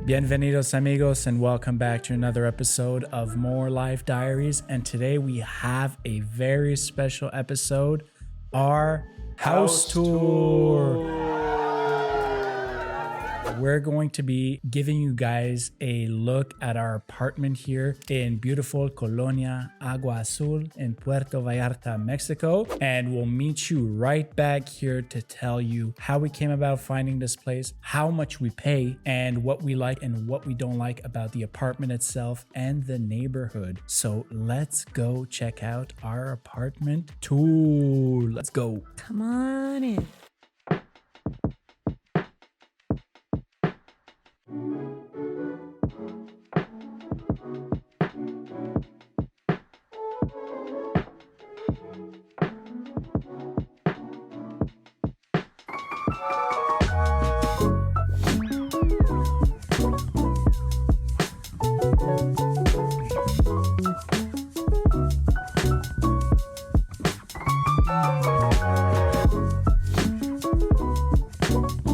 Bienvenidos, amigos, and welcome back to another episode of More Life Diaries. And today we have a very special episode, our house tour. We're going to be giving you guys a look at our apartment here in beautiful Colonia, Agua Azul in Puerto Vallarta, Mexico. And we'll meet you right back here to tell you how we came about finding this place, how much we pay, and what we like and what we don't like about the apartment itself and the neighborhood. So let's go check out our apartment tour. Let's go. Come on in.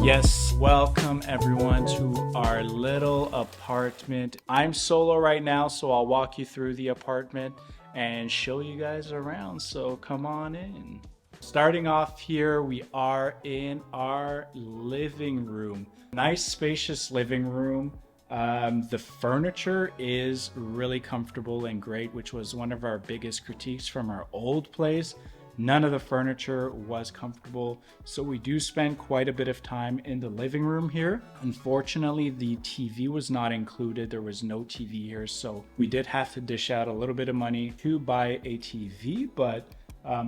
Yes, welcome everyone to our little apartment. I'm solo right now, so I'll walk you through the apartment and show you guys around. So come on in. Starting off here, we are in our living room. Nice spacious living room. The furniture is really comfortable and great, which was one of our biggest critiques from our old place. None of the furniture was comfortable, so we do spend quite a bit of time in the living room here. Unfortunately, the TV was not included. There was no TV here, so we did have to dish out a little bit of money to buy a TV, but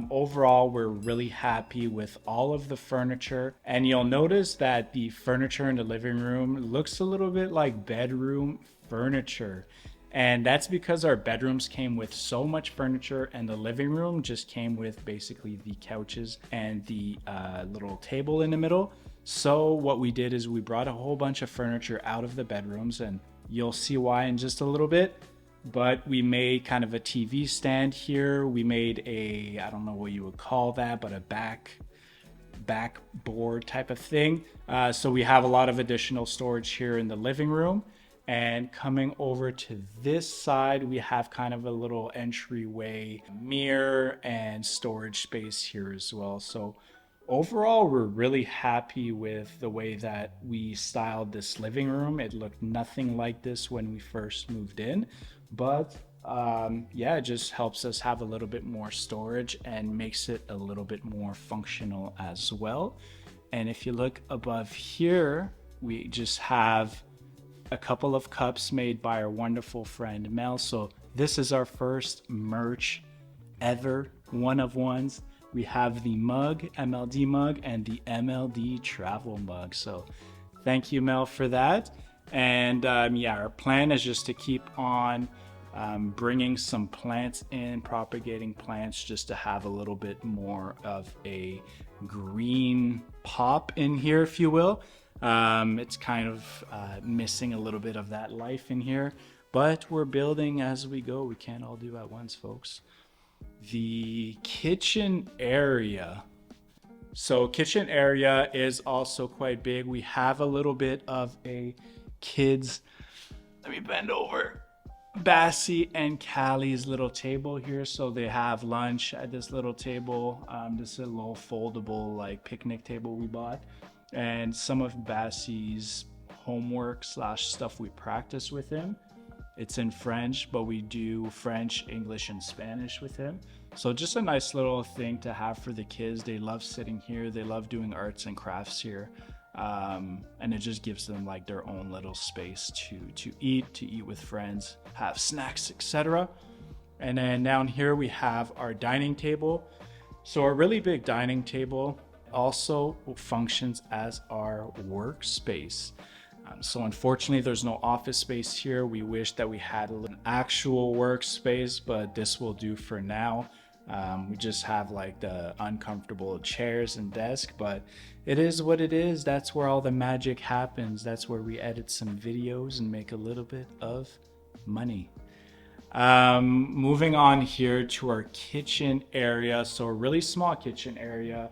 overall, we're really happy with all of the furniture. And you'll notice that the furniture in the living room looks a little bit like bedroom furniture. And that's because our bedrooms came with so much furniture, and the living room just came with basically the couches and the little table in the middle. So what we did is we brought a whole bunch of furniture out of the bedrooms, and you'll see why in just a little bit. But we made kind of a TV stand here. We made a, I don't know what you would call that, but a backboard type of thing. So we have a lot of additional storage here in the living room. And coming over to this side, we have kind of a little entryway, mirror, and storage space here as well. So overall, we're really happy with the way that we styled this living room. It looked nothing like this when we first moved in, but yeah, it just helps us have a little bit more storage and makes it a little bit more functional as well. And if you look above here, we just have a couple of cups made by our wonderful friend Mel. So this is our first merch ever, one of ones. We have the mug, MLD mug, and the MLD travel mug. So thank you, Mel, for that. And yeah, our plan is just to keep on bringing some plants in, propagating plants, just to have a little bit more of a green pop in here, if you will. It's kind of missing a little bit of that life in here, but we're building as we go. We can't all do at once, folks. The kitchen area. So kitchen area is also quite big. We have a little bit of a kids, let me bend over, Bassie and Callie's little table here. So they have lunch at this little table. This is a little foldable like picnic table we bought. And some of Bassie's homework / stuff we practice with him. It's in French, but we do French, English, and Spanish with him. So just a nice little thing to have for the kids. They love sitting here. They love doing arts and crafts here. And it just gives them like their own little space to eat with friends, have snacks, etc. And then down here we have our dining table. So a really big dining table also functions as our workspace. So unfortunately, there's no office space here. We wish that we had an actual workspace, but this will do for now. We just have like the uncomfortable chairs and desk, but it is what it is. That's where all the magic happens. That's where we edit some videos and make a little bit of money. Moving on here to our kitchen area. So a really small kitchen area.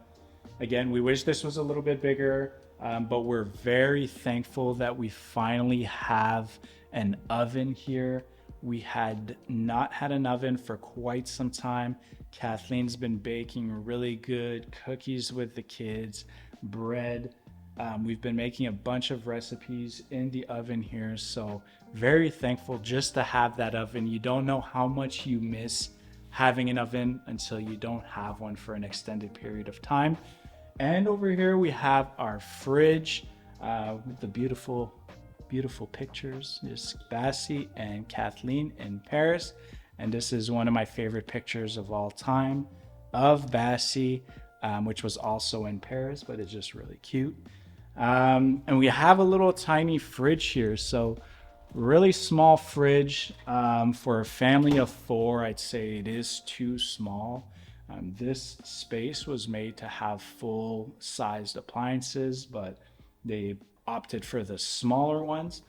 Again, we wish this was a little bit bigger. but we're very thankful that we finally have an oven here. We had not had an oven for quite some time. Kathleen's been baking really good cookies with the kids, bread. We've been making a bunch of recipes in the oven here, so very thankful just to have that oven. You don't know how much you miss having an oven until you don't have one for an extended period of time. And over here we have our fridge with the beautiful pictures. There's Bassie and Kathleen in Paris, and this is one of my favorite pictures of all time of Bassie, which was also in Paris, but it's just really cute. And we have a little tiny fridge here, so really small fridge. For a family of 4, I'd say it is too small. This space was made to have full-sized appliances, but they opted for the smaller ones.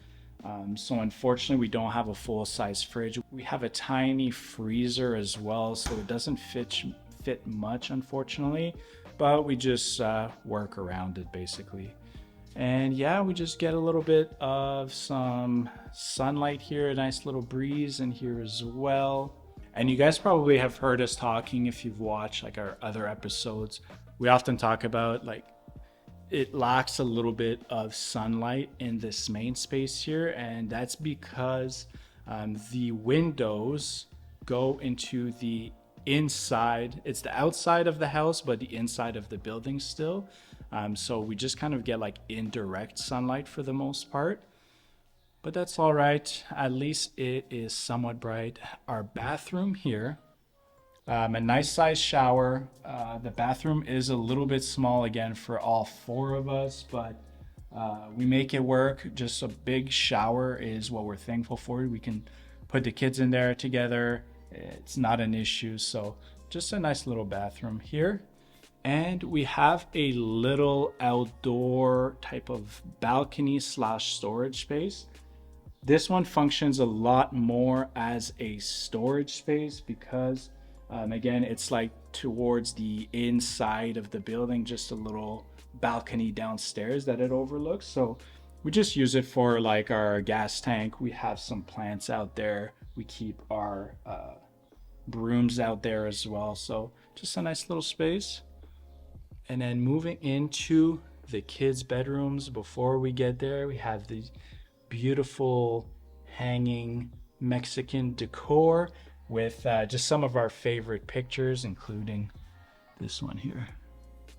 So unfortunately, we don't have a full-size fridge. We have a tiny freezer as well, so it doesn't fit much, unfortunately, but we just work around it basically. And yeah, we just get a little bit of some sunlight here, a nice little breeze in here as well. And you guys probably have heard us talking if you've watched like our other episodes. We often talk about like it lacks a little bit of sunlight in this main space here, and that's because the windows go into the inside. It's the outside of the house, but the inside of the building still. So we just kind of get like indirect sunlight for the most part. But that's all right. At least it is somewhat bright. Our bathroom here, a nice size shower. The bathroom is a little bit small again for all 4 of us, but we make it work. Just a big shower is what we're thankful for. We can put the kids in there together. It's not an issue. So just a nice little bathroom here. And we have a little outdoor type of balcony / storage space. This one functions a lot more as a storage space because again, it's like towards the inside of the building, just a little balcony downstairs that it overlooks. So we just use it for like our gas tank. We have some plants out there. We keep our brooms out there as well. So just a nice little space. And then moving into the kids' bedrooms, before we get there, we have the beautiful hanging Mexican decor with just some of our favorite pictures, including this one here,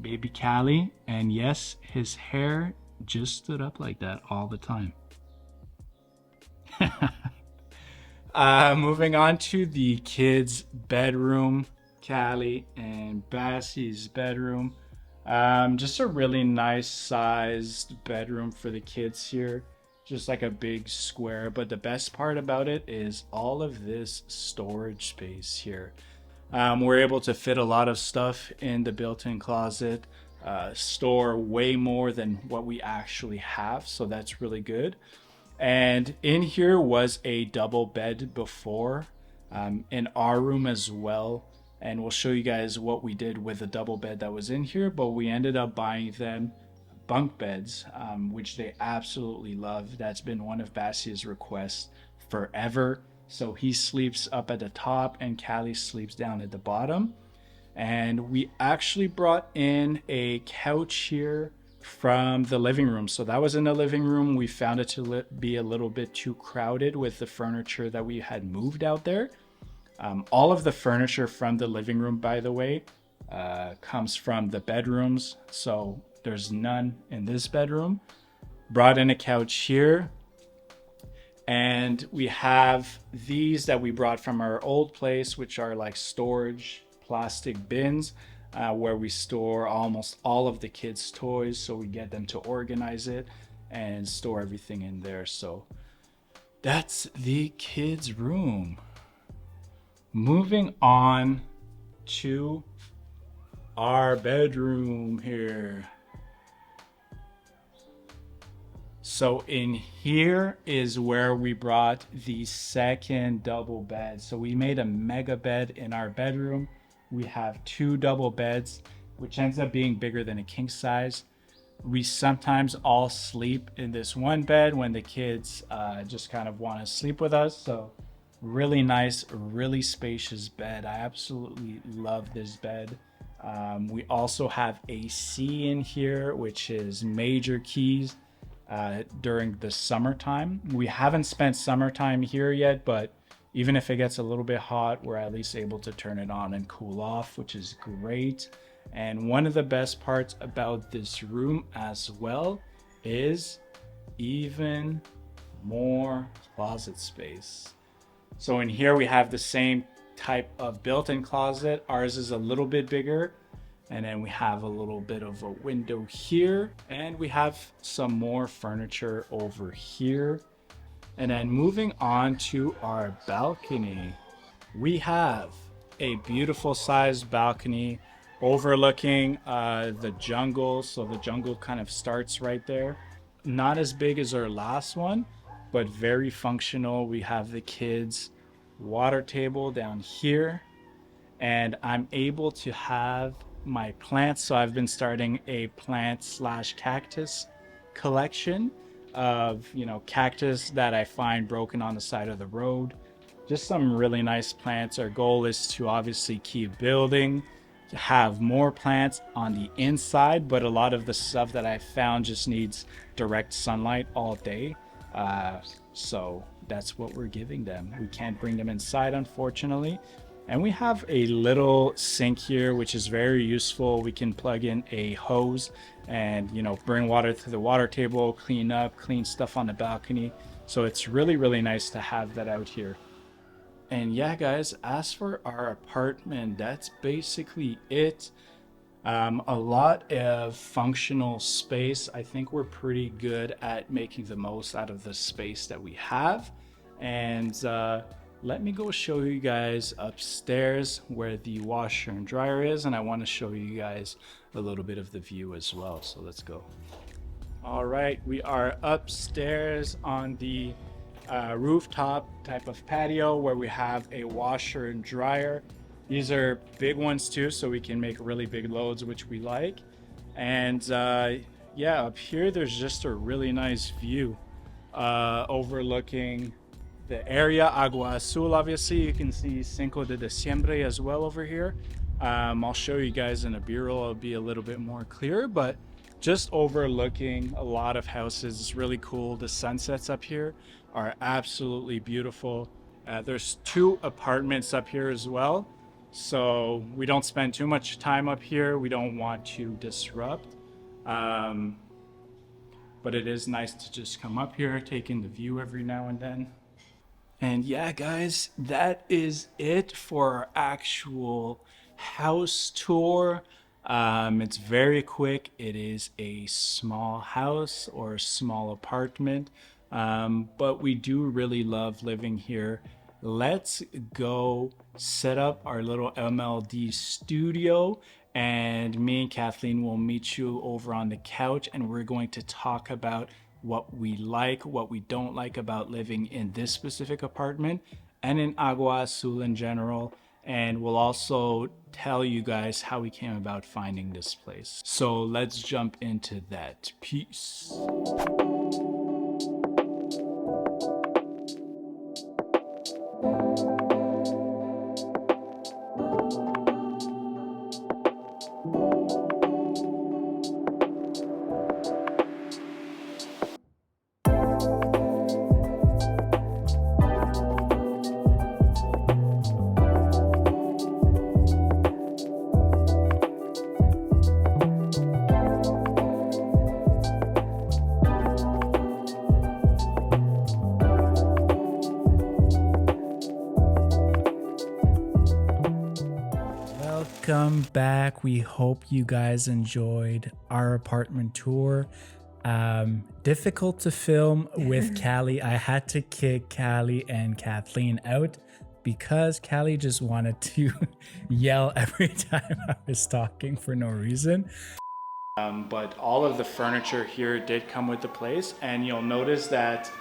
baby Callie. And yes, his hair just stood up like that all the time. Moving on to the kids' bedroom, Callie and Bassie's bedroom. Just a really nice sized bedroom for the kids here. Just like a big square, but the best part about it is all of this storage space here. We're able to fit a lot of stuff in the built-in closet, store way more than what we actually have, so that's really good. And in here was a double bed before, in our room as well. And we'll show you guys what we did with the double bed that was in here, but we ended up buying them bunk beds, which they absolutely love. That's been one of Bassie's requests forever. So he sleeps up at the top and Callie sleeps down at the bottom. And we actually brought in a couch here from the living room. So that was in the living room. We found it to be a little bit too crowded with the furniture that we had moved out there. All of the furniture from the living room, by the way, comes from the bedrooms. So there's none in this bedroom. Brought in a couch here. And we have these that we brought from our old place, which are like storage plastic bins, where we store almost all of the kids' toys. So we get them to organize it and store everything in there. So that's the kids' room. Moving on to our bedroom here. So in here is where we brought the second double bed. So we made a mega bed in our bedroom. We have 2 double beds, which ends up being bigger than a king size. We sometimes all sleep in this one bed when the kids just kind of want to sleep with us. So really nice, really spacious bed. I absolutely love this bed. We also have AC in here, which is major keys during the summertime. We haven't spent summertime here yet, but even if it gets a little bit hot, we're at least able to turn it on and cool off, which is great. And one of the best parts about this room as well is even more closet space. So in here we have the same type of built-in closet. Ours is a little bit bigger. And then we have a little bit of a window here. And we have some more furniture over here. And then moving on to our balcony, we have a beautiful sized balcony overlooking the jungle. So the jungle kind of starts right there. Not as big as our last one, but very functional. We have the kids' water table down here, and I'm able to have my plants. So I've been starting a plant slash cactus collection of, cactus that I find broken on the side of the road. Just some really nice plants. Our goal is to obviously keep building, to have more plants on the inside, but a lot of the stuff that I found just needs direct sunlight all day. So that's what we're giving them. We can't bring them inside, unfortunately. And we have a little sink here, which is very useful. We can plug in a hose and, bring water to the water table, clean up, clean stuff on the balcony. So it's really, really nice to have that out here. And yeah, guys, as for our apartment, that's basically it. A lot of functional space. I think we're pretty good at making the most out of the space that we have. And let me go show you guys upstairs where the washer and dryer is. And I want to show you guys a little bit of the view as well. So let's go. All right, we are upstairs on the rooftop type of patio where we have a washer and dryer. These are big ones too, so we can make really big loads, which we like. And yeah, up here there's just a really nice view overlooking the area. Agua Azul, obviously. You can see Cinco de Diciembre as well over here. I'll show you guys in a B-roll. It'll be a little bit more clear, but just overlooking a lot of houses. It's really cool. The sunsets up here are absolutely beautiful. There's 2 apartments up here as well, so we don't spend too much time up here. We don't want to disrupt, but it is nice to just come up here, take in the view every now and then. And yeah, guys, that is it for our actual house tour. It's very quick. It is a small house or a small apartment, but we do really love living here. Let's go set up our little MLD studio, and me and Kathleen will meet you over on the couch, and we're going to talk about what we like, what we don't like about living in this specific apartment and in Agua Azul in general. And we'll also tell you guys how we came about finding this place. So let's jump into that. Peace. Welcome back. We hope you guys enjoyed our apartment tour. Difficult to film with Callie. I had to kick Callie and Kathleen out because Callie just wanted to yell every time I was talking for no reason. But all of the furniture here did come with the place, and you'll notice that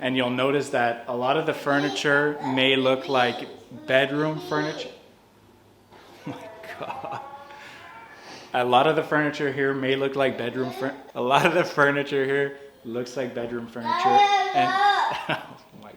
a lot of the furniture may look like bedroom furniture. Oh my A lot of the furniture here may look like bedroom a lot of the furniture here looks like bedroom furniture. And oh my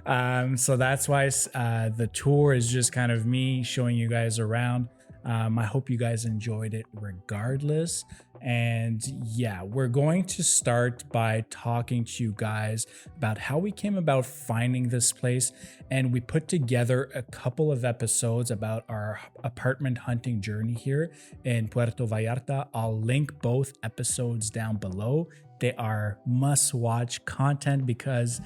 god. So that's why the tour is just kind of me showing you guys around. I hope you guys enjoyed it regardless. And yeah, we're going to start by talking to you guys about how we came about finding this place. And we put together a couple of episodes about our apartment hunting journey here in Puerto Vallarta. I'll link both episodes down below. They are must-watch content because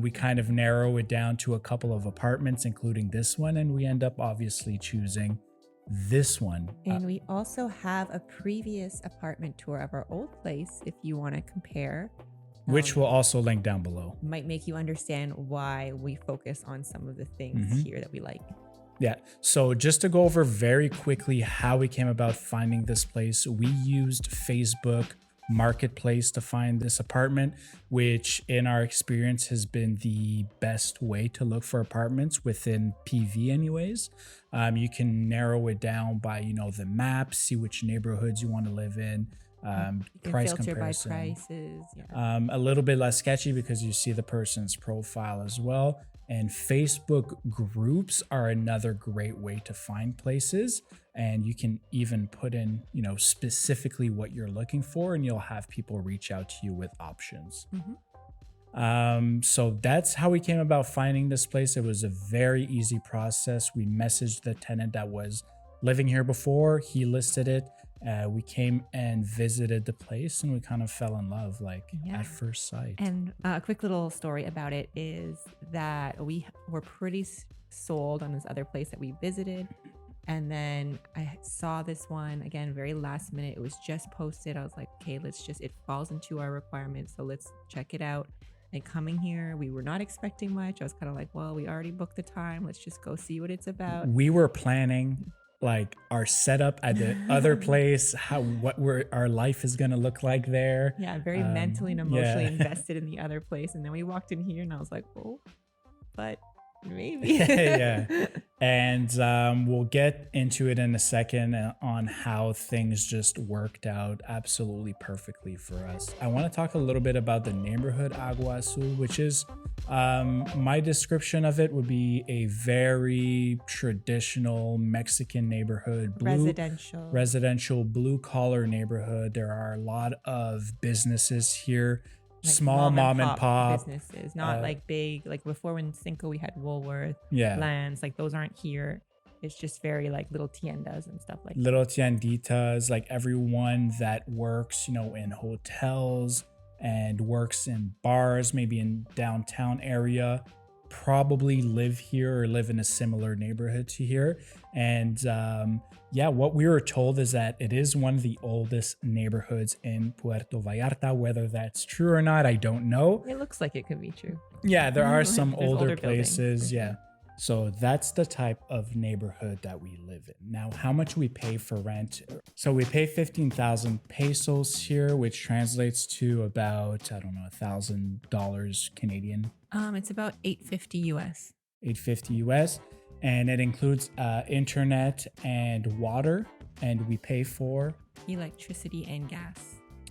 we kind of narrow it down to a couple of apartments, including this one, and we end up obviously choosing this one. And we also have a previous apartment tour of our old place if you want to compare. Which we'll also link down below. Might make you understand why we focus on some of the things here that we like. Yeah, so just to go over very quickly how we came about finding this place, we used Facebook Marketplace to find this apartment, which in our experience has been the best way to look for apartments within PV anyways. You can narrow it down by, the map, see which neighborhoods you want to live in, price filter comparison. by prices. Yeah. A little bit less sketchy because you see the person's profile as well. And Facebook groups are another great way to find places. And you can even put in, specifically what you're looking for, and you'll have people reach out to you with options. So that's how we came about finding this place. It was a very easy process. We messaged the tenant that was living here before. He listed it. We came and visited the place, and we kind of fell in love at first sight. And a quick little story about it is that we were pretty sold on this other place that we visited. And then I saw this one again, very last minute. It was just posted. I was like, okay, it falls into our requirements. So let's check it out. And coming here, we were not expecting much. I was kind of like, well, we already booked the time. Let's just go see what it's about. We were planning our setup at the other place, what our life is going to look like there. Yeah, very mentally and emotionally invested in the other place. And then we walked in here and I was like, oh, but maybe. Yeah. And we'll get into it in a second on how things just worked out absolutely perfectly for us. I want to talk a little bit about the neighborhood Agua Azul, which is my description of it would be a very traditional Mexican neighborhood, residential blue collar neighborhood. There are a lot of businesses here. Small mom and pop businesses, not like big, like before when Cinco we had Woolworth lands, like those aren't here. It's just very like little tiendas and stuff like little tienditas, like everyone that works, in hotels and works in bars, maybe in downtown area, probably live here or live in a similar neighborhood to here. And what we were told is that it is one of the oldest neighborhoods in Puerto Vallarta. Whether that's true or not, I don't know. It looks like it could be true. Yeah, there are some older places. Yeah. So that's the type of neighborhood that we live in. Now, how much we pay for rent? So we pay 15,000 pesos here, which translates to about, $1,000 Canadian. It's about $850 US. $850 US. And it includes internet and water. And we pay for electricity and gas.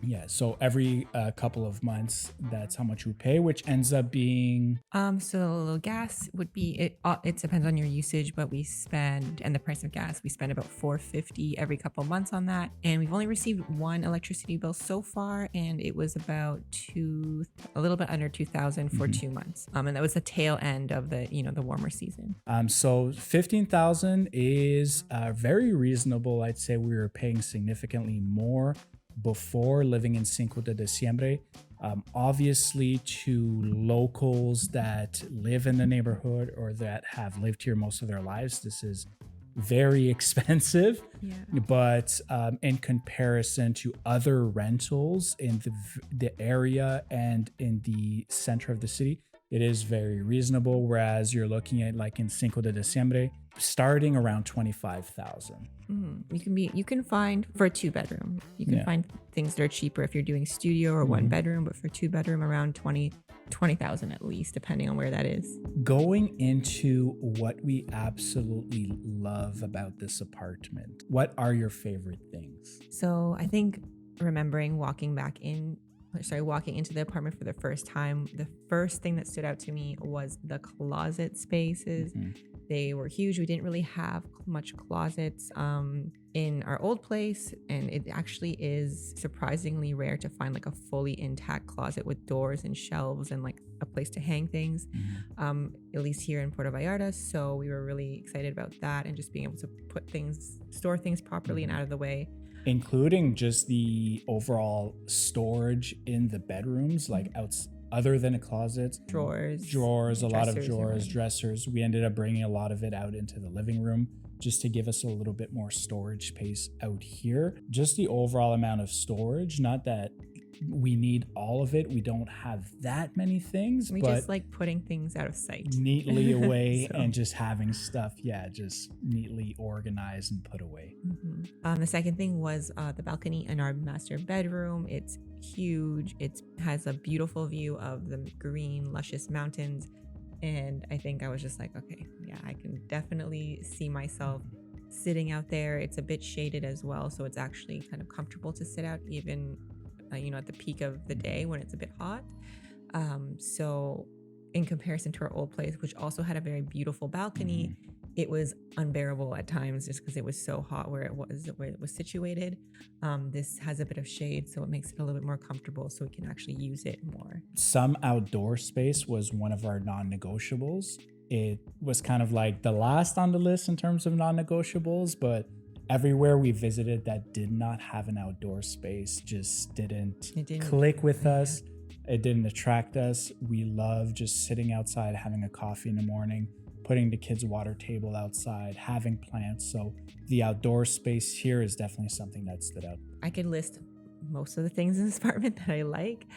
Yeah, so every couple of months, that's how much we pay, which ends up being... So gas would be, it depends on your usage, but we spend, and the price of gas, we spend about $450 every couple of months on that. And we've only received one electricity bill so far, and it was about a little bit under 2,000 for 2 months. And that was the tail end of the, the warmer season. So 15,000 is very reasonable. I'd say we were paying significantly more before living in Cinco de Diciembre. Obviously, to locals that live in the neighborhood or that have lived here most of their lives, this is very expensive. Yeah. But in comparison to other rentals in the area and in the center of the city, it is very reasonable. Whereas you're looking at in Cinco de Diciembre, starting around 25,000. You can find for a 2-bedroom. You can find things that are cheaper if you're doing studio or 1 bedroom, but for 2 bedroom around 20,000 at least, depending on where that is. Going into what we absolutely love about this apartment, what are your favorite things? So I think remembering walking into the apartment for the first time, the first thing that stood out to me was the closet spaces. They were huge. We didn't really have much closets in our old place, and it actually is surprisingly rare to find like a fully intact closet with doors and shelves and like a place to hang things, at least here in Puerto Vallarta. So we were really excited about that and just being able to store things properly and out of the way. Including just the overall storage in the bedrooms, like other than a closet, drawers, a lot of drawers, dressers. We ended up bringing a lot of it out into the living room just to give us a little bit more storage space out here. Just the overall amount of storage, not that we need all of it. We don't have that many things. We just like putting things out of sight. Neatly away and just having stuff, just neatly organized and put away. The second thing was the balcony in our master bedroom. It's huge. It has a beautiful view of the green, luscious mountains. And I think I was just like, okay, yeah, I can definitely see myself sitting out there. It's a bit shaded as well, so it's actually kind of comfortable to sit out even at the peak of the day when it's a bit hot. So in comparison to our old place, which also had a very beautiful balcony, it was unbearable at times just because it was so hot where it was situated. This has a bit of shade, so it makes it a little bit more comfortable so we can actually use it more. Some outdoor space was one of our non-negotiables. It was kind of like the last on the list in terms of non-negotiables, but everywhere we visited that did not have an outdoor space just didn't click with us. It didn't attract us. We love just sitting outside, having a coffee in the morning, putting the kids' water table outside, having plants. So the outdoor space here is definitely something that stood out. I could list most of the things in this apartment that I like.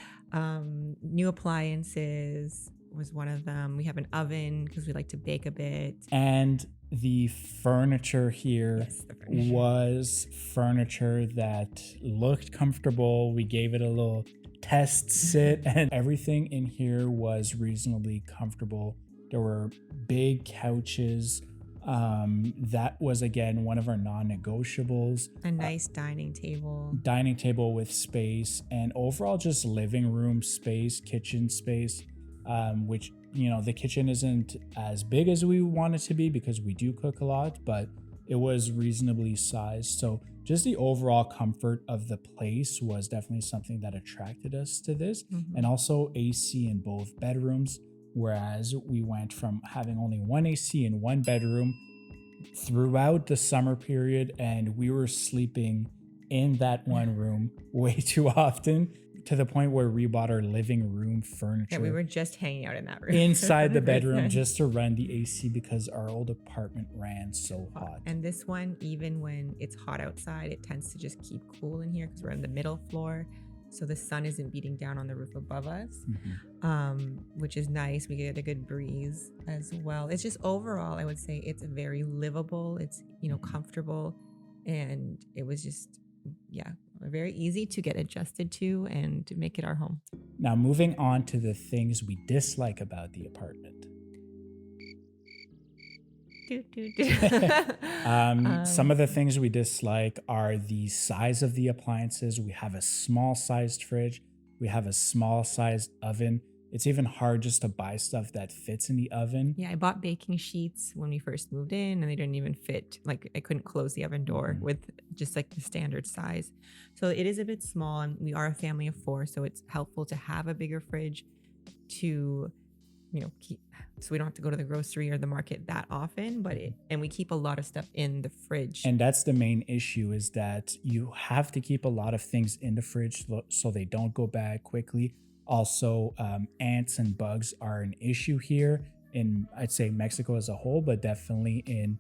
New appliances was one of them. We have an oven because we like to bake a bit. And the furniture here was furniture that looked comfortable. We gave it a little test sit and everything in here was reasonably comfortable. There were big couches. That was, again, one of our non-negotiables. A nice dining table. Dining table with space and overall just living room space, kitchen space, which, the kitchen isn't as big as we want it to be because we do cook a lot, but it was reasonably sized. So just the overall comfort of the place was definitely something that attracted us to this. And also AC in both bedrooms. Whereas we went from having only one AC in one bedroom throughout the summer period, and we were sleeping in that one room way too often to the point where we bought our living room furniture. Yeah, we were just hanging out in that room. Inside the bedroom just to run the AC because our old apartment ran so hot. And this one, even when it's hot outside, it tends to just keep cool in here because we're on the middle floor. So the sun isn't beating down on the roof above us, which is nice. We get a good breeze as well. It's just overall, I would say it's very livable. It's, comfortable. And it was just, very easy to get adjusted to and to make it our home. Now, moving on to the things we dislike about the apartment. Some of the things we dislike are the size of the appliances. We have a small sized fridge. We have a small sized oven. It's even hard just to buy stuff that fits in the oven. Yeah, I bought baking sheets when we first moved in and they didn't even fit. Like I couldn't close the oven door with just like the standard size. So it is a bit small and we are a family of 4. So it's helpful to have a bigger fridge to, keep, so we don't have to go to the grocery or the market that often, and we keep a lot of stuff in the fridge. And that's the main issue, is that you have to keep a lot of things in the fridge so they don't go bad quickly. Also, ants and bugs are an issue here in, I'd say, Mexico as a whole, but definitely in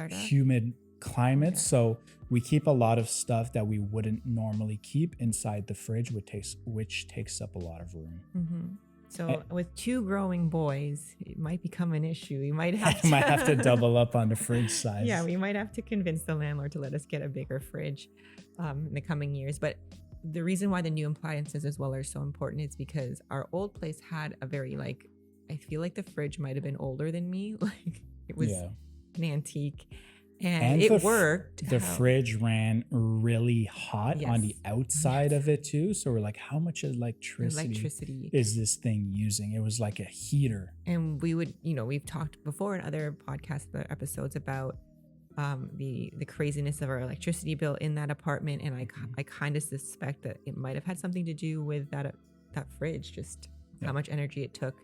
humid climates. So we keep a lot of stuff that we wouldn't normally keep inside the fridge, which takes up a lot of room. So with 2 growing boys, it might become an issue. We might have to double up on the fridge size. Yeah, we might have to convince the landlord to let us get a bigger fridge in the coming years. But the reason why the new appliances as well are so important is because our old place had a very like, I feel like the fridge might have been older than me. Like it was an antique, and it worked. The fridge ran really hot on the outside of it too. So we're like, how much electricity is this thing using? It was like a heater. And we would, we've talked before in other podcast episodes about the craziness of our electricity bill in that apartment, and I kind of suspect that it might have had something to do with that fridge, just how much energy it took.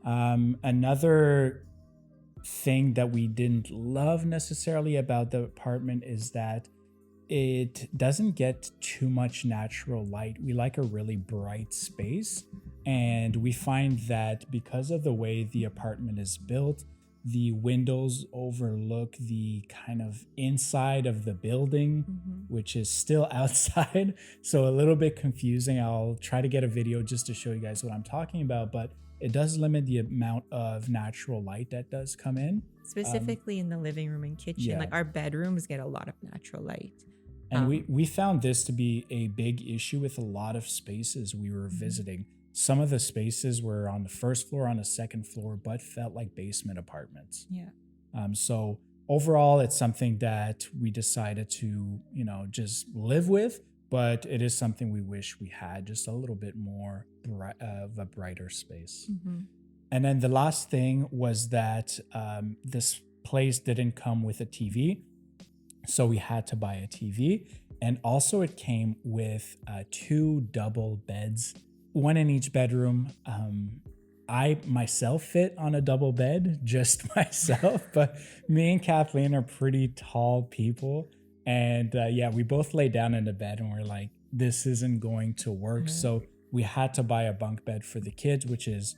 Another thing that we didn't love necessarily about the apartment is that it doesn't get too much natural light. We like a really bright space, and we find that because of the way the apartment is built, the windows overlook the kind of inside of the building, which is still outside. So a little bit confusing. I'll try to get a video just to show you guys what I'm talking about, but it does limit the amount of natural light that does come in. Specifically in the living room and kitchen. Like our bedrooms get a lot of natural light. And we found this to be a big issue with a lot of spaces we were visiting. Some of the spaces were on the first floor, on the second floor, but felt like basement apartments. So overall, it's something that we decided to, just live with, but it is something we wish we had just a little bit more of a brighter space. And then the last thing was that this place didn't come with a TV. So we had to buy a TV. And also it came with 2 double beds, one in each bedroom. I myself fit on a double bed, just myself, but me and Kathleen are pretty tall people. And we both lay down in the bed and we're like, this isn't going to work. So we had to buy a bunk bed for the kids, which is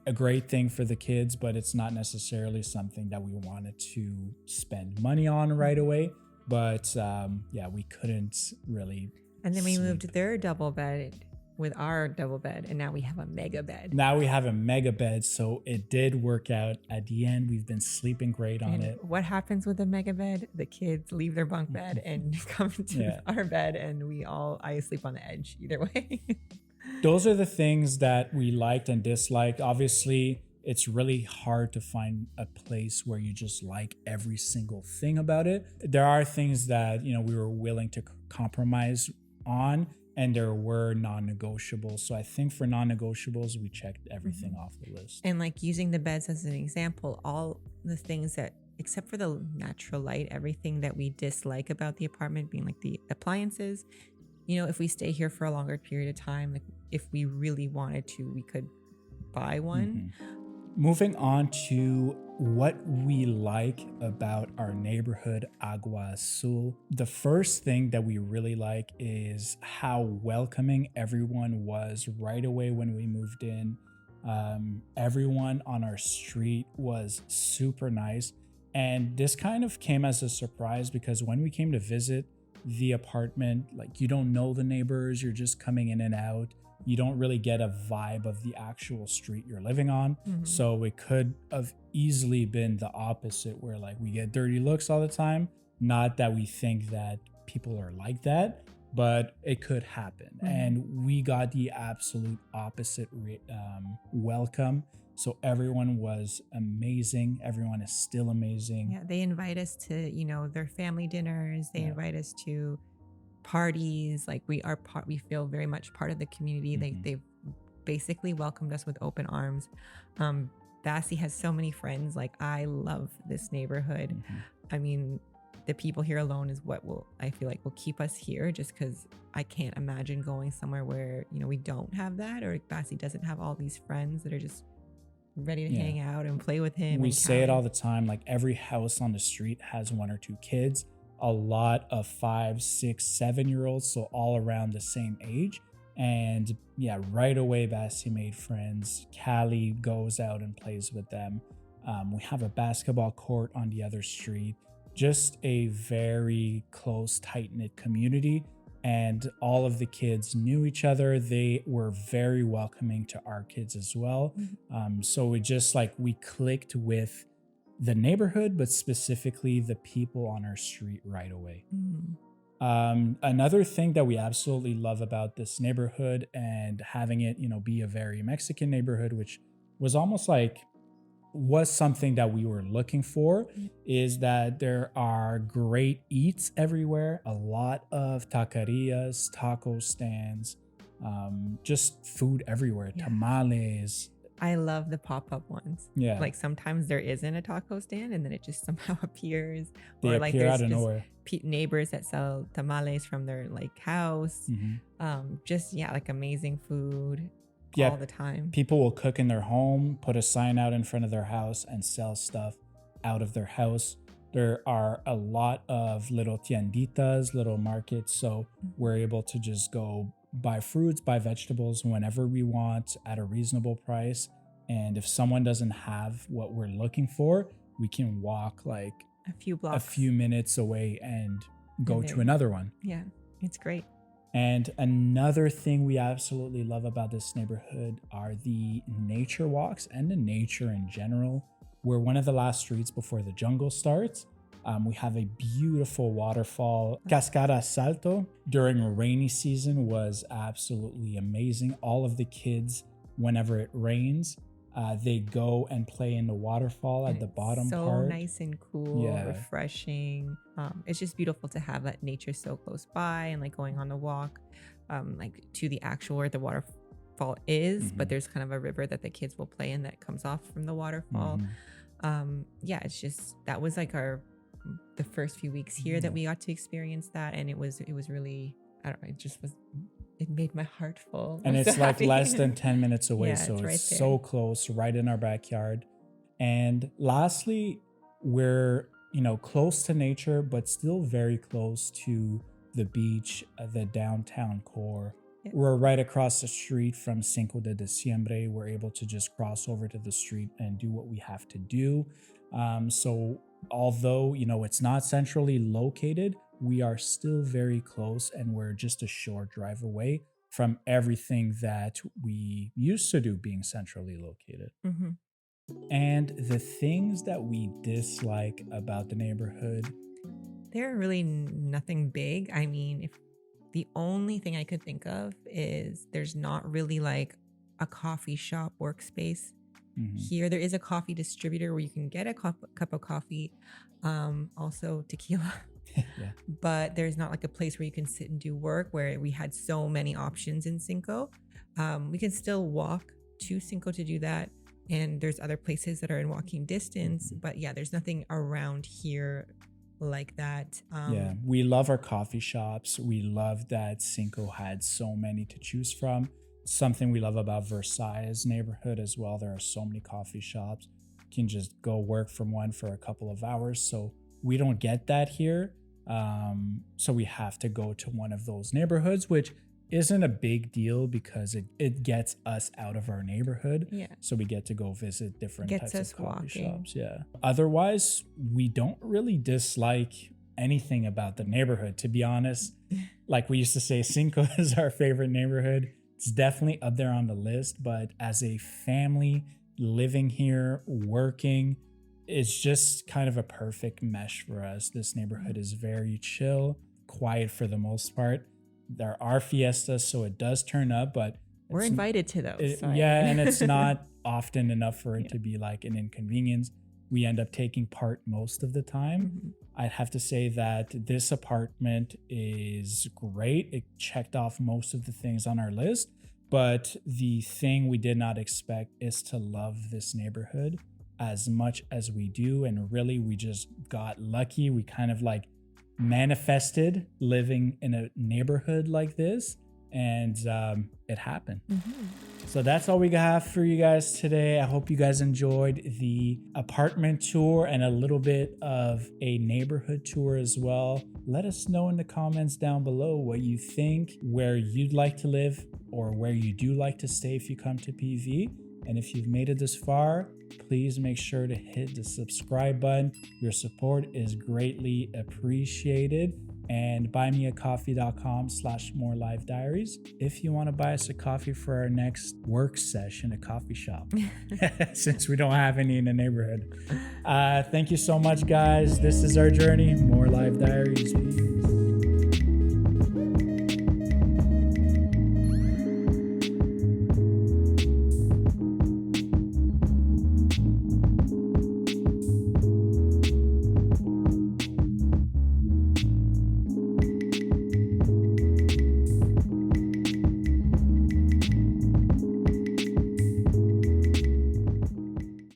a great thing for the kids, but it's not necessarily something that we wanted to spend money on right away. But we couldn't really. And then we moved their double bed with our double bed, and now we have a mega bed. Now we have a mega bed, so it did work out at the end. We've been sleeping great on it. What happens with a mega bed? The kids leave their bunk bed and come to our bed, and I sleep on the edge either way. Those are the things that we liked and disliked. Obviously, it's really hard to find a place where you just like every single thing about it. There are things that, we were willing to compromise on, and there were non-negotiables. So I think for non-negotiables, we checked everything off the list. And like using the beds as an example, all the things that, except for the natural light, everything that we dislike about the apartment, being like the appliances, if we stay here for a longer period of time, like if we really wanted to, we could buy one. Moving on to what we like about our neighborhood, AGUA AZUL. The first thing that we really like is how welcoming everyone was right away when we moved in. Everyone on our street was super nice. And this kind of came as a surprise because when we came to visit the apartment, like you don't know the neighbors, you're just coming in and out. You don't really get a vibe of the actual street you're living on. So it could have easily been the opposite, where like we get dirty looks all the time. Not that we think that people are like that, but it could happen. And we got the absolute opposite welcome. So everyone was amazing. Everyone is still amazing. Yeah, they invite us to, their family dinners. They invite us to parties. Like we feel very much part of the community. They've basically welcomed us with open arms. Bassie has so many friends. Like I love this neighborhood. I mean, the people here alone is what I feel like will keep us here, just because I can't imagine going somewhere where, we don't have that, or Bassie doesn't have all these friends that are just ready to hang out and play with him. We say it all the time, like every house on the street has 1 or 2 kids, a lot of 5, 6, 7-year-olds, so all around the same age. And right away Bassie made friends. Callie goes out and plays with them. We have a basketball court on the other street. Just a very close, tight-knit community. And all of the kids knew each other. They were very welcoming to our kids as well. So it just we clicked with the neighborhood, but specifically the people on our street right away. Another thing that we absolutely love about this neighborhood and having it, be a very Mexican neighborhood, which was almost like was something that we were looking for, is that there are great eats everywhere. A lot of taquerias, taco stands, just food everywhere, tamales. I love the pop-up ones. Yeah. Like sometimes there isn't a taco stand and then it just somehow appears. They or like appear there's out of just nowhere. Neighbors that sell tamales from their like house. Just like amazing food all the time. People will cook in their home, put a sign out in front of their house and sell stuff out of their house. There are a lot of little tienditas, little markets. So we're able to just go buy fruits, buy vegetables whenever we want at a reasonable price. And if someone doesn't have what we're looking for, we can walk like a few blocks, a few minutes away and go to another one. Yeah, it's great. And another thing we absolutely love about this neighborhood are the nature walks and the nature in general. We're one of the last streets before the jungle starts. We have a beautiful waterfall, Cascada Salto. During a rainy season was absolutely amazing. All of the kids, whenever it rains, they go and play in the waterfall at the bottom part. So nice and cool, refreshing. It's just beautiful to have that nature so close by and like going on the walk, like to the actual where the waterfall is, but there's kind of a river that the kids will play in that comes off from the waterfall. It's just, that was like the first few weeks here that we got to experience that, and it was really, I don't know, it made my heart full. And it's so like less than 10 minutes away, so it's right so close, right in our backyard. And lastly, we're close to nature, but still very close to the beach, the downtown core. We're right across the street from Cinco de Diciembre. We're able to just cross over to the street and do what we have to do. So although, it's not centrally located, we are still very close, and we're just a short drive away from everything that we used to do being centrally located. And the things that we dislike about the neighborhood, there are really nothing big. I mean, if the only thing I could think of is there's not really like a coffee shop workspace. Here there is a coffee distributor where you can get a cup of coffee, also tequila. But there's not like a place where you can sit and do work, where we had so many options in Cinco. We can still walk to Cinco to do that, and there's other places that are in walking distance, but there's nothing around here like that. We love our coffee shops. We love that Cinco had so many to choose from. Something we love about Versailles neighborhood as well. There are so many coffee shops. You can just go work from one for a couple of hours. So we don't get that here. So we have to go to one of those neighborhoods, which isn't a big deal because it gets us out of our neighborhood. So we get to go visit different types of coffee shops. Otherwise, we don't really dislike anything about the neighborhood, to be honest. Like we used to say, Cinco is our favorite neighborhood. It's definitely up there on the list, but as a family living here, working, it's just kind of a perfect mesh for us. This neighborhood is very chill, quiet for the most part. There are fiestas, so it does turn up, but we're invited to those. And it's not often enough for it to be like an inconvenience. We end up taking part most of the time. I'd have to say that this apartment is great. It checked off most of the things on our list, but the thing we did not expect is to love this neighborhood as much as we do. And really, we just got lucky. We kind of like manifested living in a neighborhood like this, and it happened. So that's all we have for you guys today. I hope you guys enjoyed the apartment tour and a little bit of a neighborhood tour as well. Let us know in the comments down below what you think, where you'd like to live, or where you do like to stay if you come to PV. And if you've made it this far, please make sure to hit the subscribe button. Your support is greatly appreciated. And buymeacoffee.com/morelivediaries if you want to buy us a coffee for our next work session, a coffee shop, since we don't have any in the neighborhood. Thank you so much, guys. This is our journey, More Live Diaries.